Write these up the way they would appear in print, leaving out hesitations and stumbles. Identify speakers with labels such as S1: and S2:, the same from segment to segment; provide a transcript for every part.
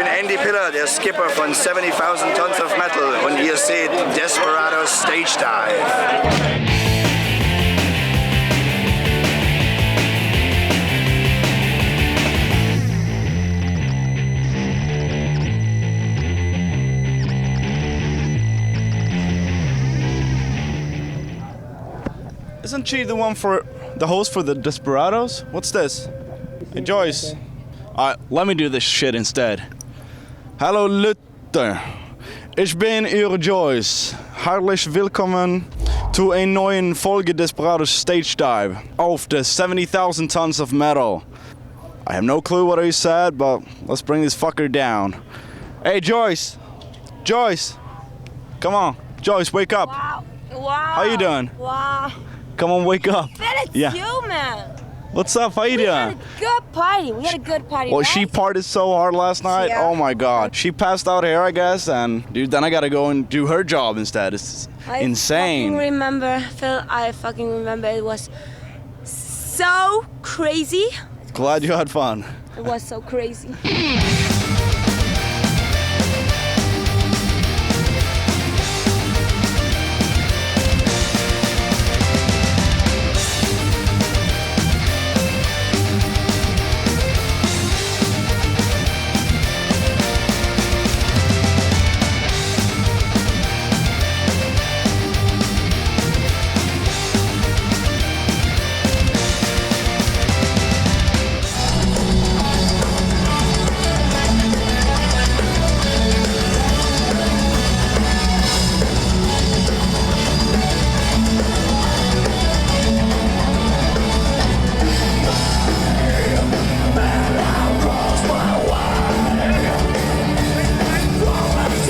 S1: bin Andy Piller, der Skipper von 70,000 Tons of Metal und ihr seht Desperados Stagedive.
S2: Isn't she the one for the host for the Desperados? What's this? Hey Joyce. Alright, let me do this shit instead. Hallo Luther. Ich bin Ihre Joyce. Herzlich willkommen zu einer neuen Folge Desperados Stagedive auf the 70,000 Tons of Metal. I have no clue what he said, but let's bring this fucker down. Hey Joyce. Joyce. Come on. Joyce, wake up.
S3: Wow.
S2: How you doing?
S3: Wow.
S2: Come on, wake up.
S3: Ben, it's you, man.
S2: What's up? How you doing?
S3: We had a good party.
S2: Well,
S3: right?
S2: she partied so hard last night.
S3: Yeah.
S2: Oh my God. She passed out here, I guess, and dude, then I gotta go and do her job instead. It's insane.
S3: I fucking remember. It was so crazy.
S2: Glad you had fun.
S3: It was so crazy.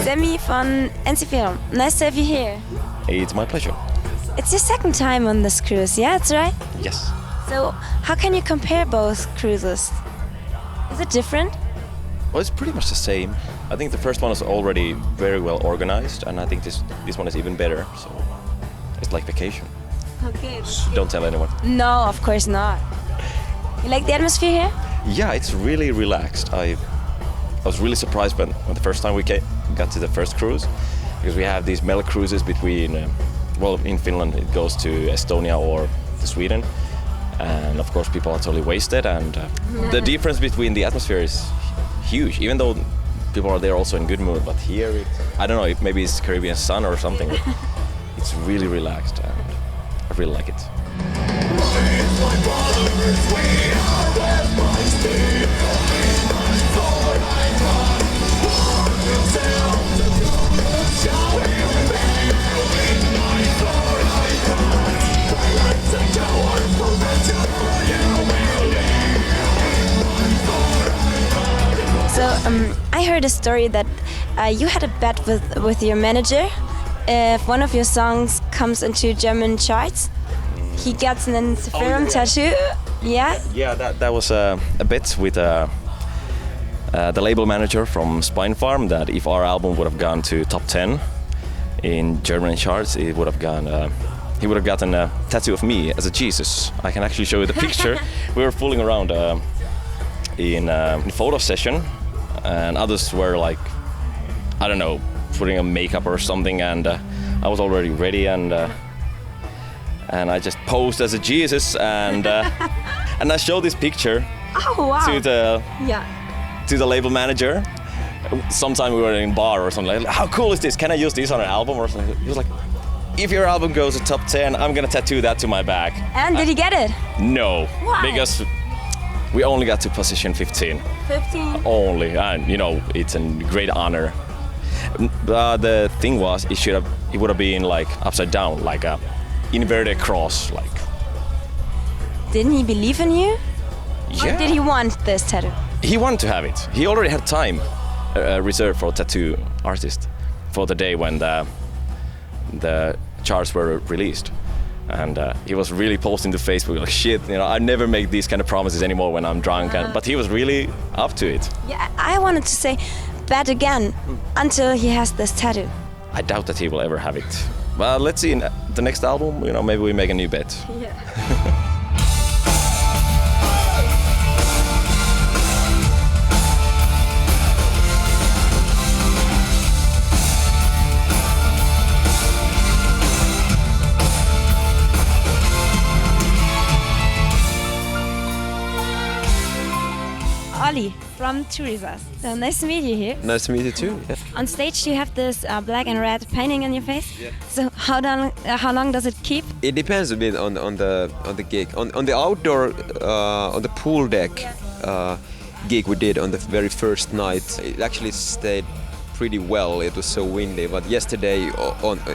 S3: Demi von NC4. Nice to have you here.
S4: It's my pleasure.
S3: It's your second time on this cruise, yeah, that's right?
S4: Yes.
S3: So, how can you compare both cruises? Is it different?
S4: Well, it's pretty much the same. I think the first one was already very well organized, and I think this one is even better. So it's like vacation.
S3: Okay.
S4: Don't tell anyone.
S3: No, of course not. You like the atmosphere here?
S4: Yeah, it's really relaxed. I was really surprised when the first time we got to the first cruise, because we have these metal cruises between, in Finland it goes to Estonia or to Sweden, and of course people are totally wasted, and the difference between the atmosphere is huge, even though people are there also in good mood, but here, I don't know, maybe it's Caribbean sun or something, but it's really relaxed, and I really like it.
S3: So, I heard a story that you had a bet with your manager. If one of your songs comes into German charts, he gets an Interferum tattoo. Yeah?
S4: Yeah, that was a bet with the label manager from Spine Farm, that if our album would have gone to top 10 in German charts, it would have gone. He would have gotten a tattoo of me as a Jesus. I can actually show you the picture. We were fooling around in photo session, and others were like, I don't know, putting on makeup or something, and I was already ready, and I just posed as a Jesus, and and I showed this picture to the label manager. Sometime we were in a bar or something like, how cool is this? Can I use this on an album or something? He was like, if your album goes to top 10, I'm gonna tattoo that to my back.
S3: And did he get it?
S4: No.
S3: Why?
S4: Because we only got to position 15.
S3: 15?
S4: Only, and it's a great honor. The thing was, it would have been like upside down, like a inverted cross, like.
S3: Didn't he believe in you?
S4: Yeah.
S3: Or did he want this tattoo?
S4: He wanted to have it. He already had time reserved for a tattoo artist for the day when the charts were released, and he was really posting to Facebook like, shit, I never make these kind of promises anymore when I'm drunk, but he was really up to it.
S3: Yeah, I wanted to say bet again until he has this tattoo.
S4: I doubt that he will ever have it. Well, let's see in the next album, maybe we make a new bet.
S3: Yeah. from Turisas. So nice to meet you here.
S5: Nice to meet you too. Yeah.
S3: On stage you have this black and red painting on your face.
S5: Yeah.
S3: So how long does it keep?
S5: It depends a bit on the gig. On the outdoor on the pool deck gig we did on the very first night, it actually stayed pretty well. It was so windy, but yesterday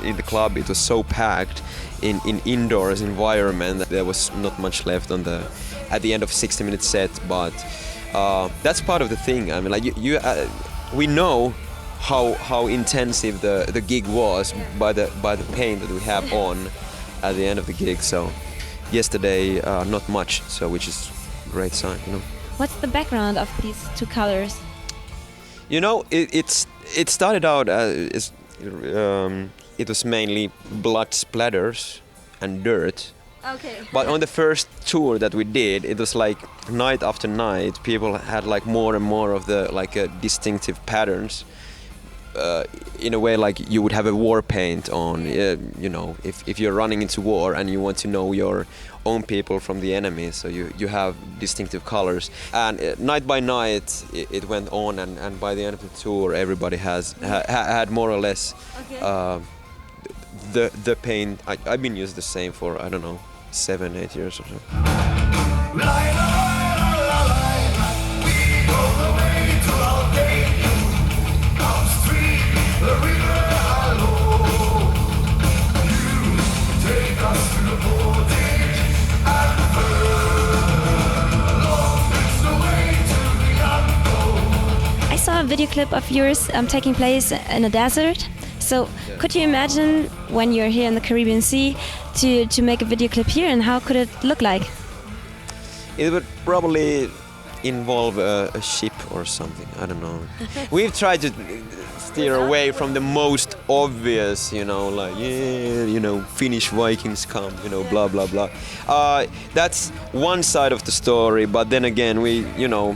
S5: in the club it was so packed in indoors environment that there was not much left at the end of 60-minute set. But that's part of the thing. I mean, like we know how intensive the gig was by the paint that we have on at the end of the gig. So yesterday not much, so which is a great sign, you know.
S3: What's the background of these two colors?
S5: You know, it started out as it was mainly blood splatters and dirt.
S3: Okay.
S5: But on the first tour that we did, it was like night after night, people had like more and more of the distinctive patterns. In a way, like you would have a war paint on. You know, if you're running into war and you want to know your own people from the enemy, so you have distinctive colors. And night by night, it went on, and by the end of the tour, everybody had more or less the paint. I've been using the same for, I don't know, 7-8 years or so.
S3: I saw a video clip of yours taking place in a desert. So could you imagine when you're here in the Caribbean Sea to make a video clip here, and how could it look like?
S5: It would probably involve a ship or something. I don't know. We've tried to steer away from the most obvious, you know, like, yeah, you know, Finnish Vikings come, you know, blah, blah, blah. That's one side of the story, but then again, you know,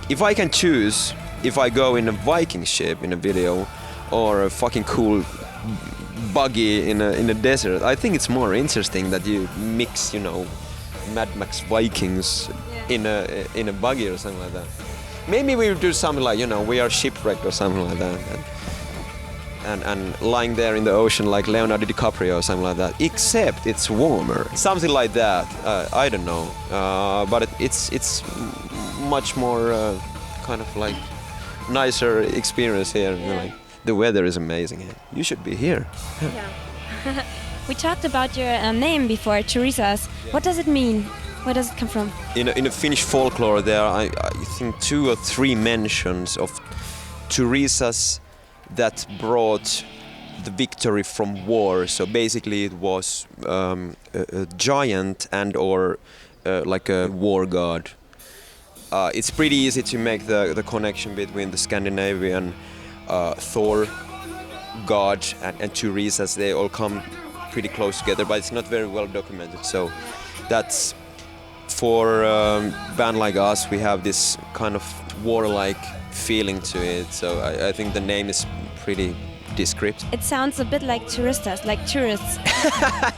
S5: if I can choose, if I go in a Viking ship in a video or a fucking cool buggy in a desert, I think it's more interesting that you mix, you know, Mad Max Vikings in a buggy or something like that. Maybe we would do something like, you know, we are shipwrecked or something like that, and lying there in the ocean like Leonardo DiCaprio or something like that. Except it's warmer, something like that. I don't know, but it's much more kind of like nicer experience here. You know, like, the weather is amazing here. You should be here.
S3: Yeah. We talked about your name before, Turisas. What does it mean? Where does it come from?
S5: In a Finnish folklore, there are, I think, 2 or 3 mentions of Turisas that brought the victory from war. So basically, it was a giant and/or like a war god. It's pretty easy to make the connection between the Scandinavian Thor god and Turisas. They all come pretty close together, but it's not very well documented. So that's, for a band like us, we have this kind of warlike feeling to it. So I think the name is pretty descriptive.
S3: It sounds a bit like touristas, like tourists.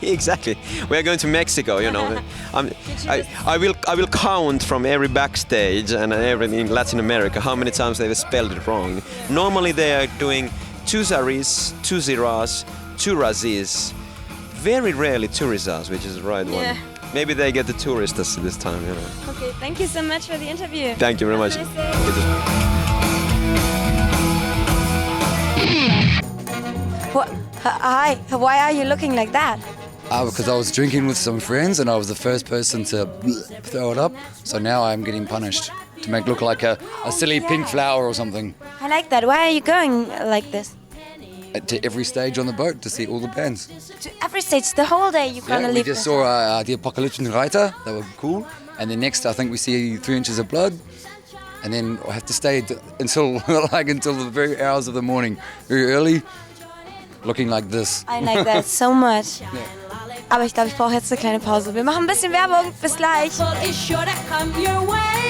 S5: Exactly. We are going to Mexico, you know. I will count from every backstage and everything in Latin America how many times they've spelled it wrong. Normally they are doing 2 zaris, 2 ziras, 2 razis. Very rarely Turisas, which is the right one. Maybe they get the touristas this time, you know.
S3: Okay, thank you so much for the interview.
S5: Thank you very much.
S3: Have a nice day. Hi, why are you looking like that?
S6: Because I was drinking with some friends and I was the first person to throw it up. So now I'm getting punished to make look like a silly pink flower or something.
S3: I like that. Why are you going like this?
S6: To every stage on the boat to see all the bands.
S3: To every stage, the whole day you're gonna
S6: We
S3: leave.
S6: just saw the Apocalyptic Reiter. They were cool. And then next, I think we see 3 inches of blood. And then I have to stay until the very hours of the morning, very early, looking like this.
S3: I like that so much. Aber ich glaube, ich brauche jetzt eine kleine Pause. Wir machen ein bisschen Werbung. Bis gleich.
S7: Is sure to come your way.